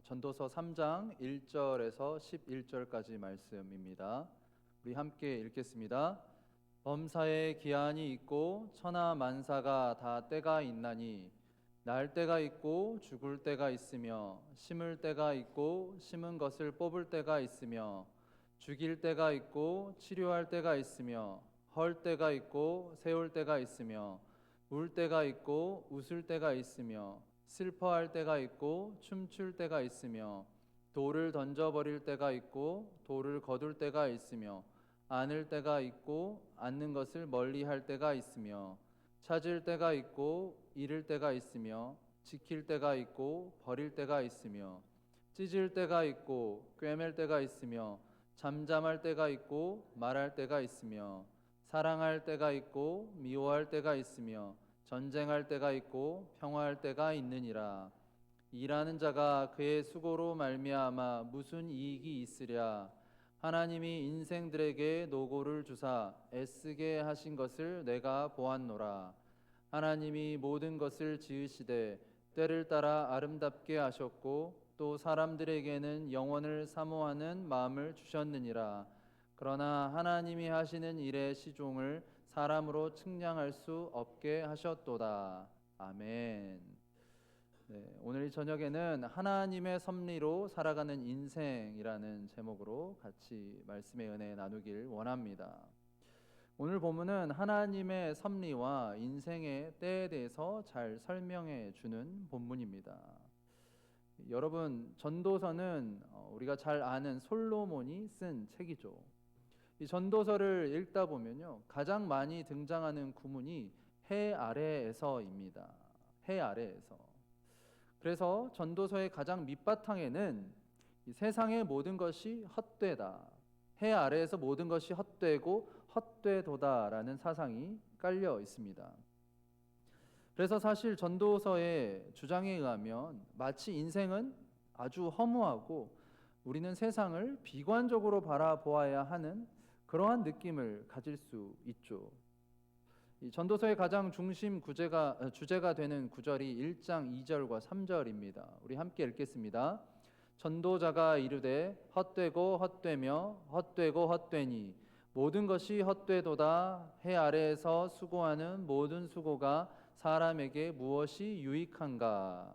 전도서 3장 1절에서 11절까지 말씀입니다. 우리 함께 읽겠습니다. 범사에 기한이 있고 천하 만사가 다 때가 있나니 날 때가 있고 죽을 때가 있으며 심을 때가 있고 심은 것을 뽑을 때가 있으며 죽일 때가 있고 치료할 때가 있으며 헐 때가 있고 세울 때가 있으며 울 때가 있고 웃을 때가 있으며 슬퍼할 때가 있고 춤출 때가 있으며 돌을 던져버릴 때가 있고 돌을 거둘 때가 있으며 안을 때가 있고 앉는 것을 멀리할 때가 있으며 찾을 때가 있고 잃을 때가 있으며 지킬 때가 있고 버릴 때가 있으며 찢을 때가 있고 꿰맬 때가 있으며 잠잠할 때가 있고 말할 때가 있으며 사랑할 때가 있고 미워할 때가 있으며 전쟁할 때가 있고 평화할 때가 있느니라. 일하는 자가 그의 수고로 말미암아 무슨 이익이 있으랴. 하나님이 인생들에게 노고를 주사 애쓰게 하신 것을 내가 보았노라. 하나님이 모든 것을 지으시되 때를 따라 아름답게 하셨고 또 사람들에게는 영원을 사모하는 마음을 주셨느니라. 그러나 하나님이 하시는 일의 시종을 사람으로 측량할 수 없게 하셨도다. 아멘. 네, 오늘 이 저녁에는 하나님의 섭리로 살아가는 인생이라는 제목으로 같이 말씀의 은혜 나누길 원합니다. 오늘 본문은 하나님의 섭리와 인생의 때에 대해서 잘 설명해 주는 본문입니다. 여러분, 전도서는 우리가 잘 아는 솔로몬이 쓴 책이죠. 이 전도서를 읽다 보면요, 가장 많이 등장하는 구문이 해 아래에서입니다. 해 아래에서. 그래서 전도서의 가장 밑바탕에는 이 세상의 모든 것이 헛되다, 해 아래에서 모든 것이 헛되고 헛되도다라는 사상이 깔려 있습니다. 그래서 사실 전도서의 주장에 의하면 마치 인생은 아주 허무하고 우리는 세상을 비관적으로 바라보아야 하는 그러한 느낌을 가질 수 있죠. 이 전도서의 가장 중심 주제가 되는 구절이 1장 2절과 3절입니다. 우리 함께 읽겠습니다. 전도자가 이르되 헛되고 헛되며 헛되고 헛되니 모든 것이 헛되도다. 해 아래에서 수고하는 모든 수고가 사람에게 무엇이 유익한가.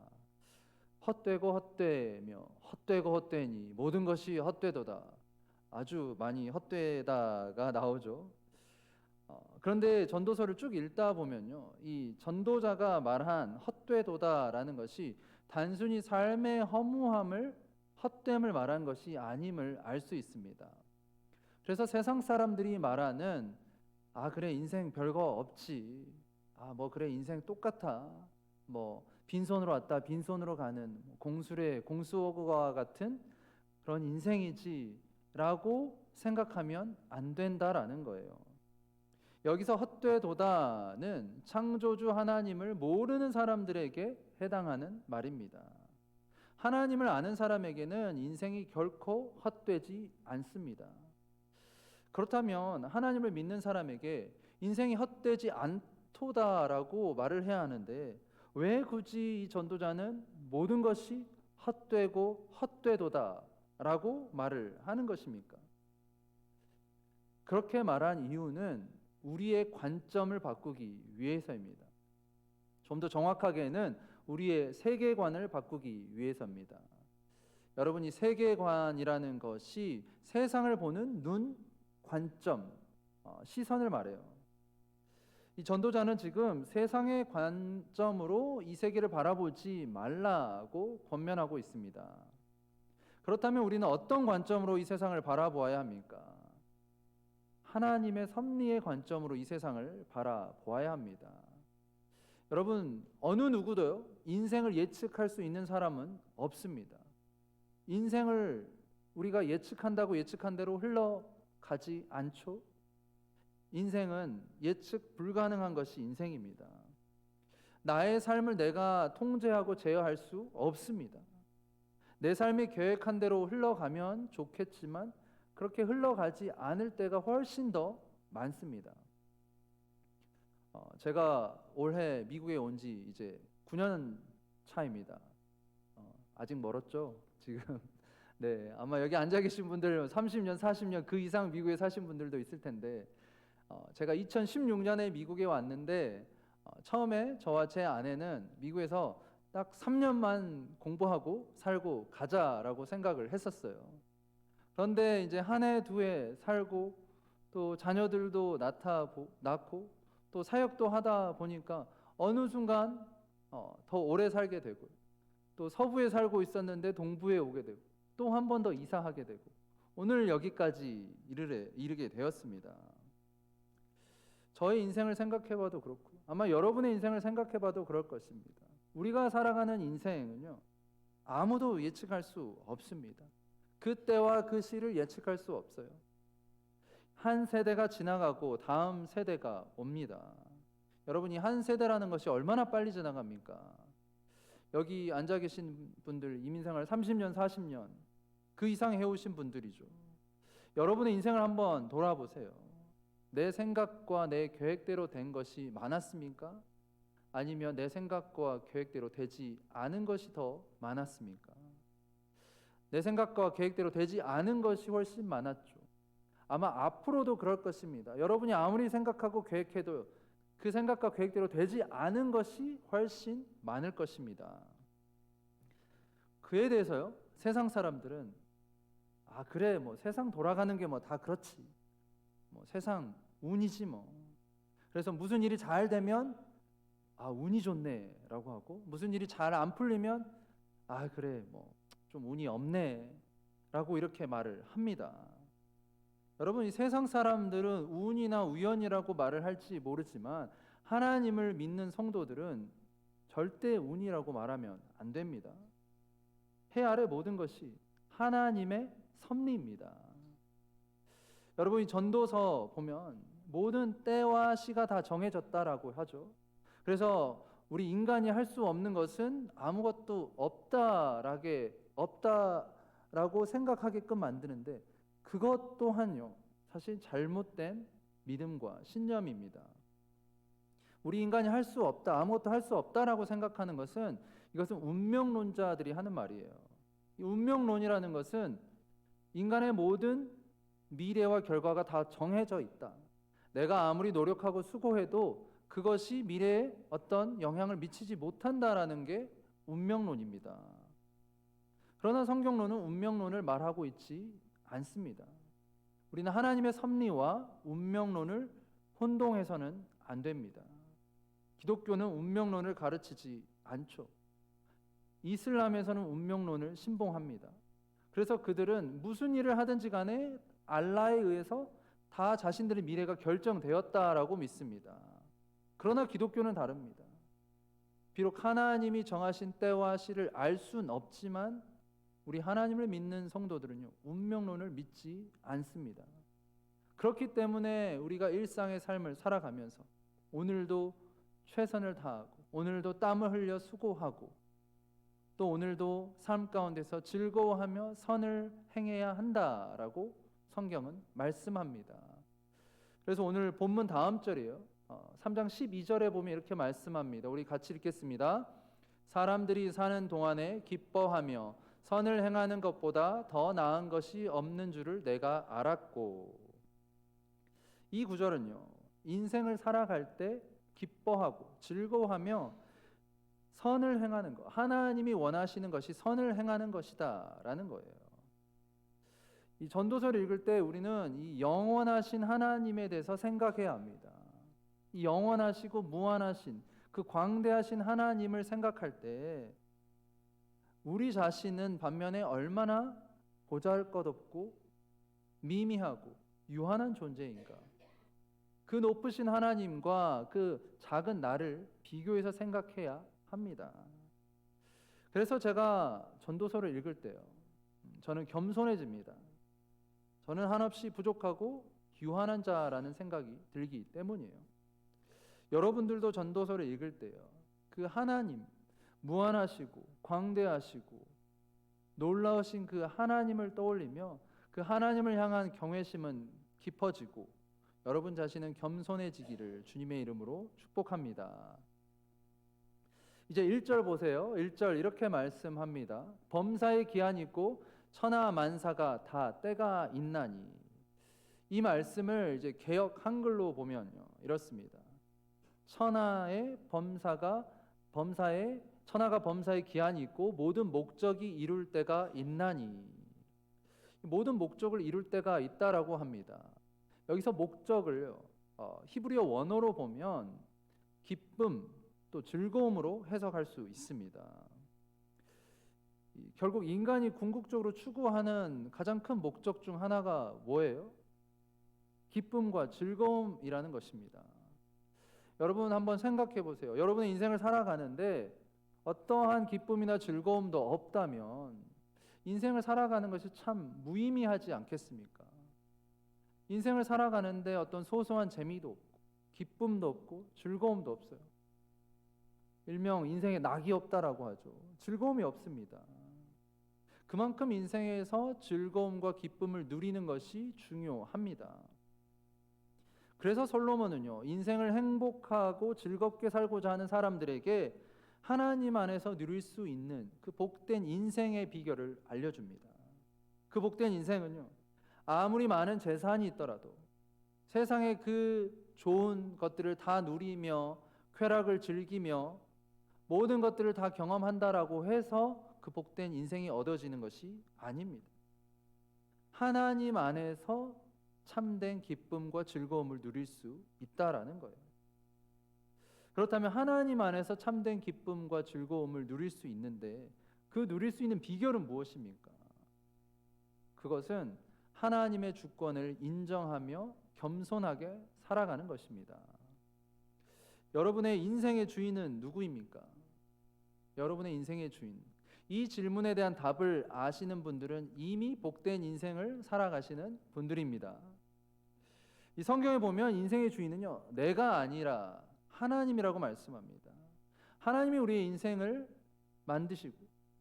헛되고 헛되며 헛되고 헛되니 모든 것이 헛되도다. 아주 많이 헛되다가 나오죠. 그런데 전도서를 쭉 읽다 보면요, 이 전도자가 말한 헛되도다라는 것이 단순히 삶의 허무함을, 헛됨을 말한 것이 아님을 알 수 있습니다. 그래서 세상 사람들이 말하는 그래 인생 별거 없지, 뭐 그래 인생 똑같아, 뭐 빈손으로 왔다 빈손으로 가는 공수래 공수호구와 같은 그런 인생이지라고 생각하면 안 된다라는 거예요. 여기서 헛되도다는 창조주 하나님을 모르는 사람들에게 해당하는 말입니다. 하나님을 아는 사람에게는 인생이 결코 헛되지 않습니다. 그렇다면 하나님을 믿는 사람에게 인생이 헛되지 않도다라고 말을 해야 하는데 왜 굳이 이 전도자는 모든 것이 헛되고 헛되도다라고 말을 하는 것입니까? 그렇게 말한 이유는 우리의 관점을 바꾸기 위해서입니다. 좀 더 정확하게는 우리의 세계관을 바꾸기 위해서입니다. 여러분, 이 세계관이라는 것이 세상을 보는 눈, 관점, 시선을 말해요. 이 전도자는 지금 세상의 관점으로 이 세계를 바라보지 말라고 권면하고 있습니다. 그렇다면 우리는 어떤 관점으로 이 세상을 바라보아야 합니까? 하나님의 섭리의 관점으로 이 세상을 바라보아야 합니다. 여러분, 어느 누구도요, 인생을 예측할 수 있는 사람은 없습니다. 인생을 우리가 예측한다고 예측한 대로 흘러가지 않죠. 인생은 예측 불가능한 것이 인생입니다. 나의 삶을 내가 통제하고 제어할 수 없습니다. 내 삶이 계획한 대로 흘러가면 좋겠지만 그렇게 흘러가지 않을 때가 훨씬 더 많습니다. 제가 올해 미국에 온 지 이제 9년 차입니다. 아직 멀었죠. 지금. 네, 아마 여기 앉아 계신 분들 30년, 40년 그 이상 미국에 사신 분들도 있을 텐데, 제가 2016년에 미국에 왔는데 처음에 저와 제 아내는 미국에서 딱 3년만 공부하고 살고 가자라고 생각을 했었어요. 그런데 이제 한 해, 두 해 살고 또 자녀들도 낳고 또 사역도 하다 보니까 어느 순간 더 오래 살게 되고, 또 서부에 살고 있었는데 동부에 오게 되고, 또 한 번 더 이사하게 되고, 오늘 여기까지 이르게 되었습니다. 저의 인생을 생각해봐도 그렇고 아마 여러분의 인생을 생각해봐도 그럴 것입니다. 우리가 살아가는 인생은요, 아무도 예측할 수 없습니다. 그 때와 그 시를 예측할 수 없어요. 한 세대가 지나가고 다음 세대가 옵니다. 여러분이 한 세대라는 것이 얼마나 빨리 지나갑니까? 여기 앉아 계신 분들 이민생활 30년, 40년 그 이상 해오신 분들이죠. 여러분의 인생을 한번 돌아보세요. 내 생각과 내 계획대로 된 것이 많았습니까? 아니면 내 생각과 계획대로 되지 않은 것이 더 많았습니까? 내 생각과 계획대로 되지 않은 것이 훨씬 많았죠. 아마 앞으로도 그럴 것입니다. 여러분이 아무리 생각하고 계획해도 그 생각과 계획대로 되지 않은 것이 훨씬 많을 것입니다. 그에 대해서요, 세상 사람들은 그래, 뭐 세상 돌아가는 게 뭐 다 그렇지, 뭐 세상 운이지 뭐. 그래서 무슨 일이 잘 되면 운이 좋네 라고 하고, 무슨 일이 잘 안 풀리면 그래, 뭐 좀 운이 없네 라고 이렇게 말을 합니다. 여러분, 이 세상 사람들은 운이나 우연이라고 말을 할지 모르지만 하나님을 믿는 성도들은 절대 운이라고 말하면 안 됩니다. 해 아래 모든 것이 하나님의 섭리입니다. 여러분이 전도서 보면 모든 때와 시가 다 정해졌다라고 하죠. 그래서 우리 인간이 할 수 없는 것은 아무것도 없다라고 생각하게끔 만드는데, 그것 또한요, 사실 잘못된 믿음과 신념입니다. 우리 인간이 할 수 없다, 아무것도 할 수 없다라고 생각하는 것은, 이것은 운명론자들이 하는 말이에요. 이 운명론이라는 것은 인간의 모든 미래와 결과가 다 정해져 있다. 내가 아무리 노력하고 수고해도 그것이 미래에 어떤 영향을 미치지 못한다라는 게 운명론입니다. 그러나 성경론은 운명론을 말하고 있지 않습니다. 우리는 하나님의 섭리와 운명론을 혼동해서는 안 됩니다. 기독교는 운명론을 가르치지 않죠. 이슬람에서는 운명론을 신봉합니다. 그래서 그들은 무슨 일을 하든지 간에 알라에 의해서 다 자신들의 미래가 결정되었다라고 믿습니다. 그러나 기독교는 다릅니다. 비록 하나님이 정하신 때와 시를 알 수는 없지만 우리 하나님을 믿는 성도들은요, 운명론을 믿지 않습니다. 그렇기 때문에 우리가 일상의 삶을 살아가면서 오늘도 최선을 다하고, 오늘도 땀을 흘려 수고하고, 또 오늘도 삶 가운데서 즐거워하며 선을 행해야 한다라고 성경은 말씀합니다. 그래서 오늘 본문 다음 절이에요. 3장 12절에 보면 이렇게 말씀합니다. 우리 같이 읽겠습니다. 사람들이 사는 동안에 기뻐하며 선을 행하는 것보다 더 나은 것이 없는 줄을 내가 알았고. 이 구절은요, 인생을 살아갈 때 기뻐하고 즐거워하며 선을 행하는 것, 하나님이 원하시는 것이 선을 행하는 것이다 라는 거예요. 이 전도서를 읽을 때 우리는 이 영원하신 하나님에 대해서 생각해야 합니다. 이 영원하시고 무한하신 그 광대하신 하나님을 생각할 때 우리 자신은 반면에 얼마나 보잘것없고 미미하고 유한한 존재인가. 그 높으신 하나님과 그 작은 나를 비교해서 생각해야 합니다. 그래서 제가 전도서를 읽을 때요, 저는 겸손해집니다. 저는 한없이 부족하고 유한한 자라는 생각이 들기 때문이에요. 여러분들도 전도서를 읽을 때요, 그 하나님, 무한하시고 광대하시고 놀라우신 그 하나님을 떠올리며 그 하나님을 향한 경외심은 깊어지고 여러분 자신은 겸손해지기를 주님의 이름으로 축복합니다. 이제 1절 보세요. 1절 이렇게 말씀합니다. 범사에 기한이 있고 천하 만사가 다 때가 있나니. 이 말씀을 이제 개역 한글로 보면요, 이렇습니다. 천하가 범사에 기한이 있고 모든 목적이 이룰 때가 있나니. 모든 목적을 이룰 때가 있다라고 합니다. 여기서 목적을요, 히브리어 원어로 보면 기쁨 또 즐거움으로 해석할 수 있습니다. 결국 인간이 궁극적으로 추구하는 가장 큰 목적 중 하나가 뭐예요? 기쁨과 즐거움이라는 것입니다. 여러분 한번 생각해 보세요. 여러분의 인생을 살아가는데 어떠한 기쁨이나 즐거움도 없다면 인생을 살아가는 것이 참 무의미하지 않겠습니까? 인생을 살아가는데 어떤 소소한 재미도 없고 기쁨도 없고 즐거움도 없어요. 일명 인생에 낙이 없다라고 하죠. 즐거움이 없습니다. 그만큼 인생에서 즐거움과 기쁨을 누리는 것이 중요합니다. 그래서 솔로몬은요, 인생을 행복하고 즐겁게 살고자 하는 사람들에게 하나님 안에서 누릴 수 있는 그 복된 인생의 비결을 알려줍니다. 그 복된 인생은요, 아무리 많은 재산이 있더라도 세상의 그 좋은 것들을 다 누리며 쾌락을 즐기며 모든 것들을 다 경험한다라고 해서 그 복된 인생이 얻어지는 것이 아닙니다. 하나님 안에서 참된 기쁨과 즐거움을 누릴 수 있다라는 거예요. 그렇다면 하나님 안에서 참된 기쁨과 즐거움을 누릴 수 있는데 그 누릴 수 있는 비결은 무엇입니까? 그것은 하나님의 주권을 인정하며 겸손하게 살아가는 것입니다. 여러분의 인생의 주인은 누구입니까? 여러분의 인생의 주인. 이 질문에 대한 답을 아시는 분들은 이미 복된 인생을 살아가시는 분들입니다. 이 성경에 보면 인생의 주인은요, 내가 아니라 하나님이라고 말씀합니다. 하나님이 우리의 인생을 만드시고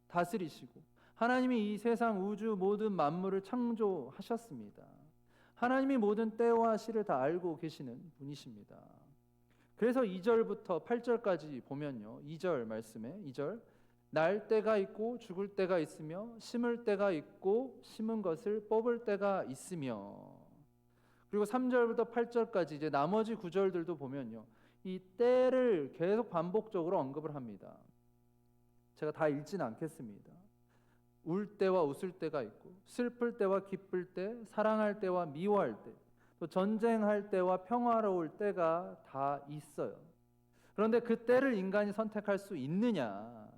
다스리시고 하나님이 이 세상 우주 모든 만물을 창조하셨습니다. 하나님이 모든 때와 시를 다 알고 계시는 분이십니다. 그래서 2절부터 8절까지 보면요, 2절 말씀에 2절 날 때가 있고 죽을 때가 있으며 심을 때가 있고 심은 것을 뽑을 때가 있으며, 그리고 3절부터 8절까지 이제 나머지 구절들도 보면요, 이 때를 계속 반복적으로 언급을 합니다. 제가 다 읽지는 않겠습니다. 울 때와 웃을 때가 있고 슬플 때와 기쁠 때, 사랑할 때와 미워할 때, 또 전쟁할 때와 평화로울 때가 다 있어요. 그런데 그 때를 인간이 선택할 수 있느냐?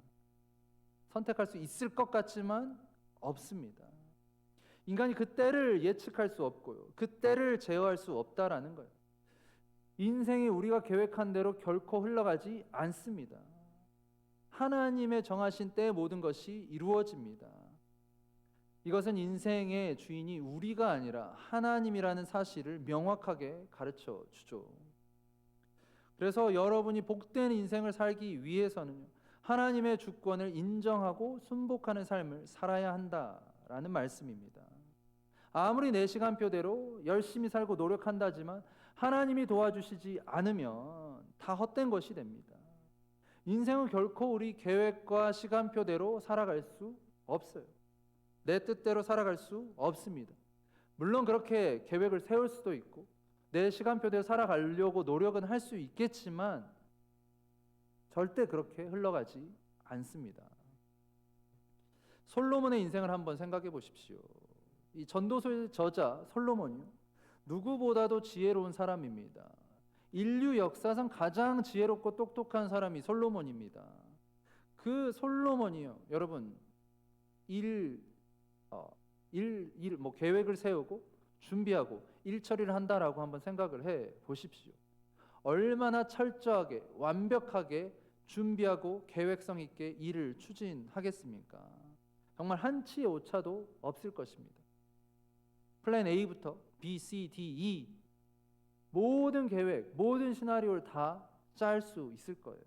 선택할 수 있을 것 같지만 없습니다. 인간이 그 때를 예측할 수 없고요, 그 때를 제어할 수 없다라는 거예요. 인생이 우리가 계획한 대로 결코 흘러가지 않습니다. 하나님의 정하신 때에 모든 것이 이루어집니다. 이것은 인생의 주인이 우리가 아니라 하나님이라는 사실을 명확하게 가르쳐 주죠. 그래서 여러분이 복된 인생을 살기 위해서는 하나님의 주권을 인정하고 순복하는 삶을 살아야 한다라는 말씀입니다. 아무리 내 시간표대로 열심히 살고 노력한다지만 하나님이 도와주시지 않으면 다 헛된 것이 됩니다. 인생은 결코 우리 계획과 시간표대로 살아갈 수 없어요. 내 뜻대로 살아갈 수 없습니다. 물론 그렇게 계획을 세울 수도 있고 내 시간표대로 살아가려고 노력은 할 수 있겠지만 절대 그렇게 흘러가지 않습니다. 솔로몬의 인생을 한번 생각해 보십시오. 이 전도서의 저자 솔로몬이요, 누구보다도 지혜로운 사람입니다. 인류 역사상 가장 지혜롭고 똑똑한 사람이 솔로몬입니다. 그 솔로몬이요, 여러분 계획을 세우고 준비하고 일 처리를 한다라고 한번 생각을 해 보십시오. 얼마나 철저하게 완벽하게 준비하고 계획성 있게 일을 추진하겠습니까? 정말 한치의 오차도 없을 것입니다. 플랜 A부터 B, C, D, E 모든 계획, 모든 시나리오를 다 짤 수 있을 거예요.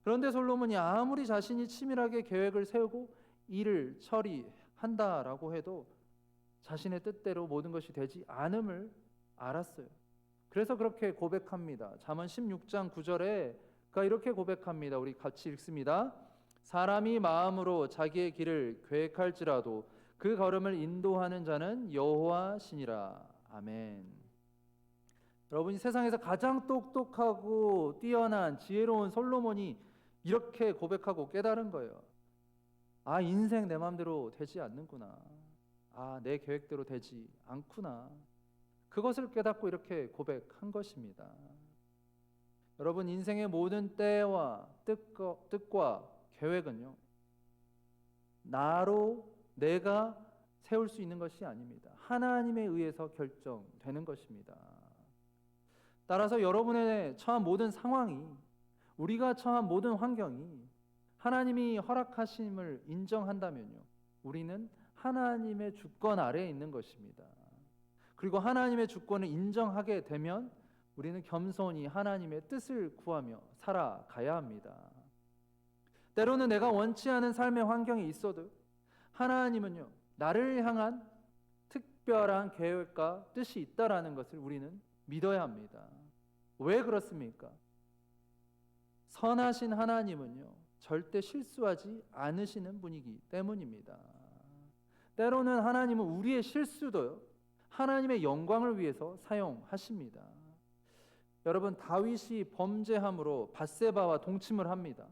그런데 솔로몬이 아무리 자신이 치밀하게 계획을 세우고 일을 처리한다라고 해도 자신의 뜻대로 모든 것이 되지 않음을 알았어요. 그래서 그렇게 고백합니다. 잠언 16장 9절에 이렇게 고백합니다. 우리 같이 읽습니다. 사람이 마음으로 자기의 길을 계획할지라도 그 걸음을 인도하는 자는 여호와시니라. 아멘. 여러분이 세상에서 가장 똑똑하고 뛰어난 지혜로운 솔로몬이 이렇게 고백하고 깨달은 거예요. 아, 인생 내 마음대로 되지 않는구나. 아, 내 계획대로 되지 않구나. 그것을 깨닫고 이렇게 고백한 것입니다. 여러분, 인생의 모든 때와 뜻과 계획은요, 나로 내가 세울 수 있는 것이 아닙니다. 하나님에 의해서 결정되는 것입니다. 따라서 여러분의 처한 모든 상황이, 우리가 처한 모든 환경이 하나님이 허락하심을 인정한다면요, 우리는 하나님의 주권 아래에 있는 것입니다. 그리고 하나님의 주권을 인정하게 되면 우리는 겸손히 하나님의 뜻을 구하며 살아가야 합니다. 때로는 내가 원치 않은 삶의 환경이 있어도 하나님은요, 나를 향한 특별한 계획과 뜻이 있다라는 것을 우리는 믿어야 합니다. 왜 그렇습니까? 선하신 하나님은요, 절대 실수하지 않으시는 분이기 때문입니다. 때로는 하나님은 우리의 실수도요, 하나님의 영광을 위해서 사용하십니다. 여러분, 다윗이 범죄함으로 밧세바와 동침을 합니다.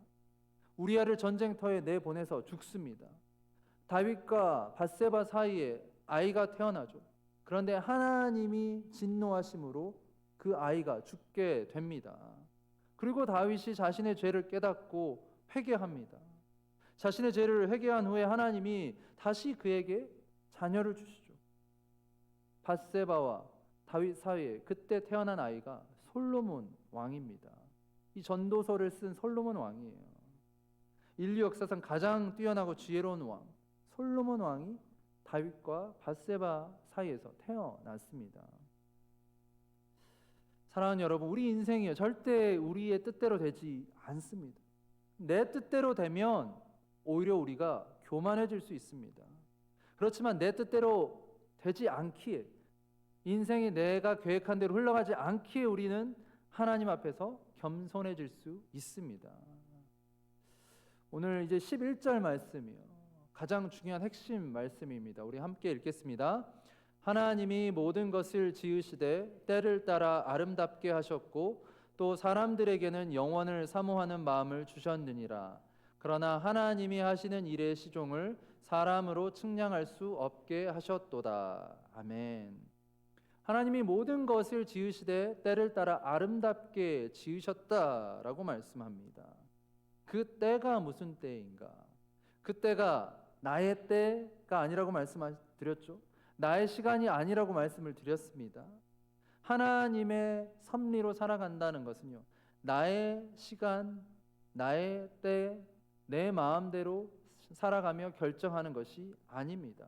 우리아를 전쟁터에 내보내서 죽습니다. 다윗과 밧세바 사이에 아이가 태어나죠. 그런데 하나님이 진노하심으로 그 아이가 죽게 됩니다. 그리고 다윗이 자신의 죄를 깨닫고 회개합니다. 자신의 죄를 회개한 후에 하나님이 다시 그에게 자녀를 주시죠. 밧세바와 다윗 사이에 그때 태어난 아이가 솔로몬 왕입니다. 이 전도서를 쓴 솔로몬 왕이에요. 인류 역사상 가장 뛰어나고 지혜로운 왕 솔로몬 왕이 다윗과 밧세바 사이에서 태어났습니다. 사랑하는 여러분, 우리 인생이요, 절대 우리의 뜻대로 되지 않습니다. 내 뜻대로 되면 오히려 우리가 교만해질 수 있습니다. 그렇지만 내 뜻대로 되지 않기에, 인생이 내가 계획한 대로 흘러가지 않기에 우리는 하나님 앞에서 겸손해질 수 있습니다. 오늘 이제 11절 말씀이요, 가장 중요한 핵심 말씀입니다. 우리 함께 읽겠습니다. 하나님이 모든 것을 지으시되 때를 따라 아름답게 하셨고 또 사람들에게는 영원을 사모하는 마음을 주셨느니라. 그러나 하나님이 하시는 일의 시종을 사람으로 측량할 수 없게 하셨도다. 아멘. 하나님이 모든 것을 지으시되 때를 따라 아름답게 지으셨다라고 말씀합니다. 그 때가 무슨 때인가? 그 때가 나의 때가 아니라고 말씀드렸죠. 나의 시간이 아니라고 말씀을 드렸습니다. 하나님의 섭리로 살아간다는 것은요, 나의 시간, 나의 때, 내 마음대로 살아가며 결정하는 것이 아닙니다.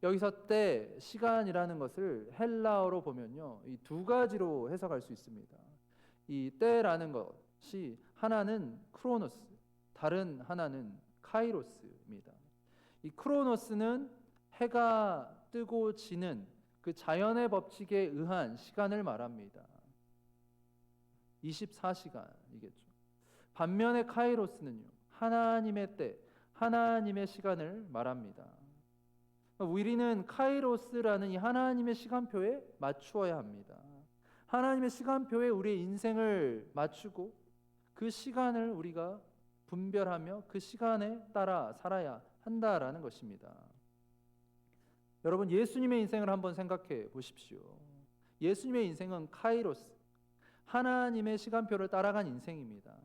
여기서 때, 시간이라는 것을 헬라어로 보면요, 이 두 가지로 해석할 수 있습니다. 이 때라는 것이 하나는 크로노스, 다른 하나는 카이로스입니다. 이 크로노스는 해가 뜨고 지는 그 자연의 법칙에 의한 시간을 말합니다. 24시간이겠죠. 반면에 카이로스는요, 하나님의 때, 하나님의 시간을 말합니다. 우리는 카이로스라는 이 하나님의 시간표에 맞추어야 합니다. 하나님의 시간표에 우리의 인생을 맞추고 그 시간을 우리가 분별하며 그 시간에 따라 살아야 한다라는 것입니다. 여러분, 예수님의 인생을 한번 생각해 보십시오. 예수님의 인생은 카이로스, 하나님의 시간표를 따라간 인생입니다.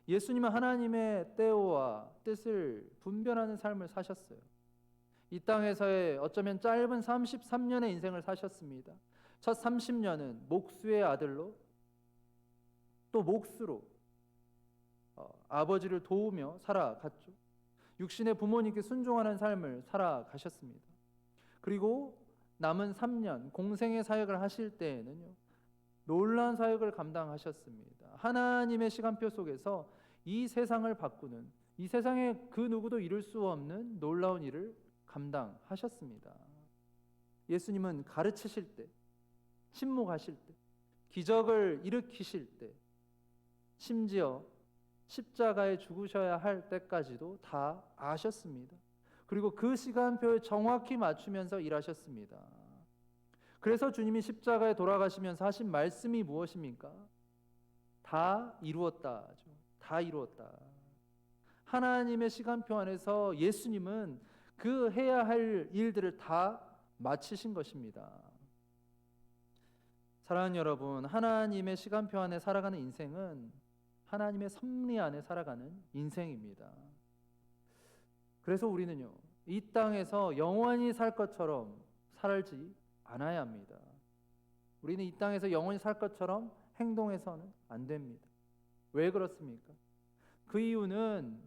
예수님은 하나님의 때와 뜻을 분별하는 삶을 사셨어요. 이 땅에서의 어쩌면 짧은 33년의 인생을 사셨습니다. 첫 30년은 목수의 아들로, 또 목수로 아버지를 도우며 살아갔죠. 육신의 부모님께 순종하는 삶을 살아가셨습니다. 그리고 남은 3년 공생의 사역을 하실 때에는요, 놀라운 사역을 감당하셨습니다. 하나님의 시간표 속에서 이 세상을 바꾸는, 이 세상에 그 누구도 이룰 수 없는 놀라운 일을 감당하셨습니다. 예수님은 가르치실 때, 침묵하실 때, 기적을 일으키실 때, 심지어 십자가에 죽으셔야 할 때까지도 다 아셨습니다. 그리고 그 시간표에 정확히 맞추면서 일하셨습니다. 그래서 주님이 십자가에 돌아가시면서 하신 말씀이 무엇입니까? 다 이루었다죠. 다 이루었다. 하나님의 시간표 안에서 예수님은 그 해야 할 일들을 다 마치신 것입니다. 사랑하는 여러분, 하나님의 시간표 안에 살아가는 인생은 하나님의 섭리 안에 살아가는 인생입니다. 그래서 우리는요, 이 땅에서 영원히 살 것처럼 살지 않아야 합니다. 우리는 이 땅에서 영원히 살 것처럼 행동해서는 안 됩니다. 왜 그렇습니까? 그 이유는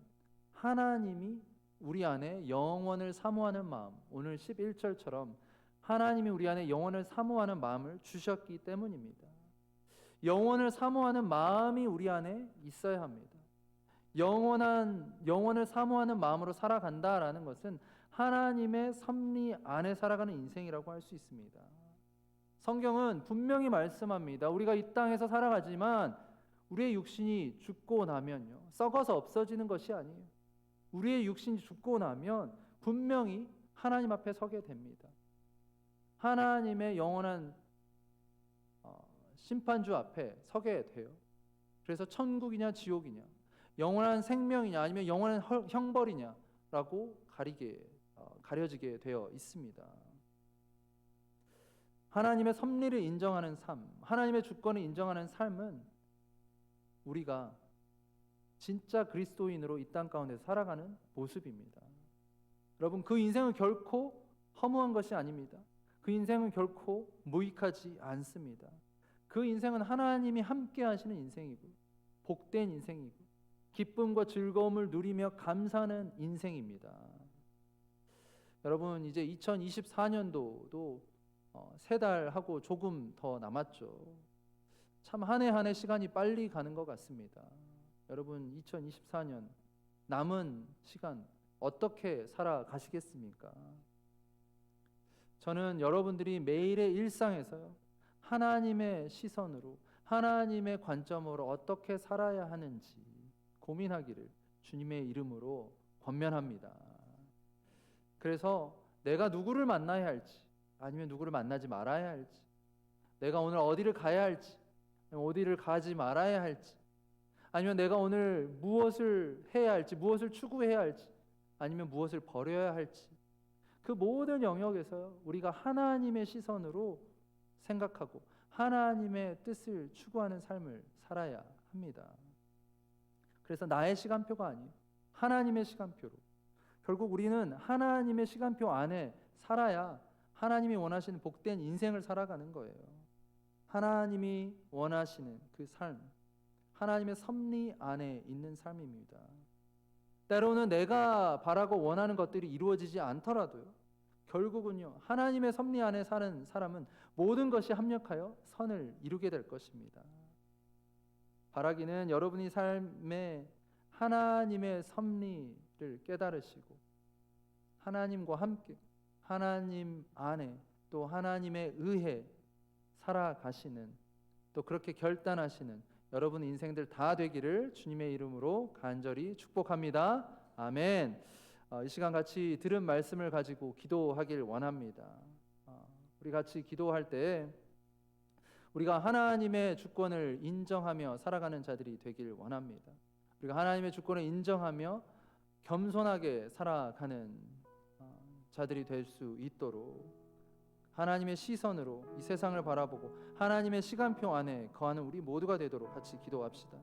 하나님이 우리 안에 영원을 사모하는 마음, 오늘 11절처럼 하나님이 우리 안에 영원을 사모하는 마음을 주셨기 때문입니다. 영원을 사모하는 마음이 우리 안에 있어야 합니다. 영원을 사모하는 마음으로 살아간다라는 것은 하나님의 섭리 안에 살아가는 인생이라고 할 수 있습니다. 성경은 분명히 말씀합니다. 우리가 이 땅에서 살아가지만 우리의 육신이 죽고 나면요, 썩어서 없어지는 것이 아니에요. 우리의 육신이 죽고 나면 분명히 하나님 앞에 서게 됩니다. 하나님의 영원한 심판주 앞에 서게 돼요. 그래서 천국이냐 지옥이냐, 영원한 생명이냐 아니면 영원한 형벌이냐라고 가려지게 되어 있습니다. 하나님의 섭리를 인정하는 삶, 하나님의 주권을 인정하는 삶은 우리가 진짜 그리스도인으로 이 땅 가운데 살아가는 모습입니다. 여러분, 그 인생은 결코 허무한 것이 아닙니다. 그 인생은 결코 무익하지 않습니다. 그 인생은 하나님이 함께 하시는 인생이고 복된 인생이고 기쁨과 즐거움을 누리며 감사하는 인생입니다. 여러분, 이제 2024년도도 3달하고 조금 더 남았죠. 참 한 해 한 해 시간이 빨리 가는 것 같습니다. 여러분, 2024년 남은 시간 어떻게 살아가시겠습니까? 저는 여러분들이 매일의 일상에서요, 하나님의 시선으로, 하나님의 관점으로 어떻게 살아야 하는지 고민하기를 주님의 이름으로 권면합니다. 그래서 내가 누구를 만나야 할지, 아니면 누구를 만나지 말아야 할지, 내가 오늘 어디를 가야 할지, 어디를 가지 말아야 할지, 아니면 내가 오늘 무엇을 해야 할지, 무엇을 추구해야 할지, 아니면 무엇을 버려야 할지, 그 모든 영역에서 우리가 하나님의 시선으로 생각하고 하나님의 뜻을 추구하는 삶을 살아야 합니다. 그래서 나의 시간표가 아니에요. 하나님의 시간표로. 결국 우리는 하나님의 시간표 안에 살아야 하나님이 원하시는 복된 인생을 살아가는 거예요. 하나님이 원하시는 그 삶, 하나님의 섭리 안에 있는 삶입니다. 때로는 내가 바라고 원하는 것들이 이루어지지 않더라도요, 결국은요, 하나님의 섭리 안에 사는 사람은 모든 것이 합력하여 선을 이루게 될 것입니다. 바라기는 여러분이 삶에 하나님의 섭리를 깨달으시고 하나님과 함께 하나님 안에 또 하나님의 의해 살아가시는, 또 그렇게 결단하시는 여러분 인생들 다 되기를 주님의 이름으로 간절히 축복합니다. 아멘. 이 시간 같이 들은 말씀을 가지고 기도하길 원합니다. 우리 같이 기도할 때 우리가 하나님의 주권을 인정하며 살아가는 자들이 되길 원합니다. 우리가 하나님의 주권을 인정하며 겸손하게 살아가는 자들이 될 수 있도록 하나님의 시선으로 이 세상을 바라보고 하나님의 시간표 안에 거하는 우리 모두가 되도록 같이 기도합시다.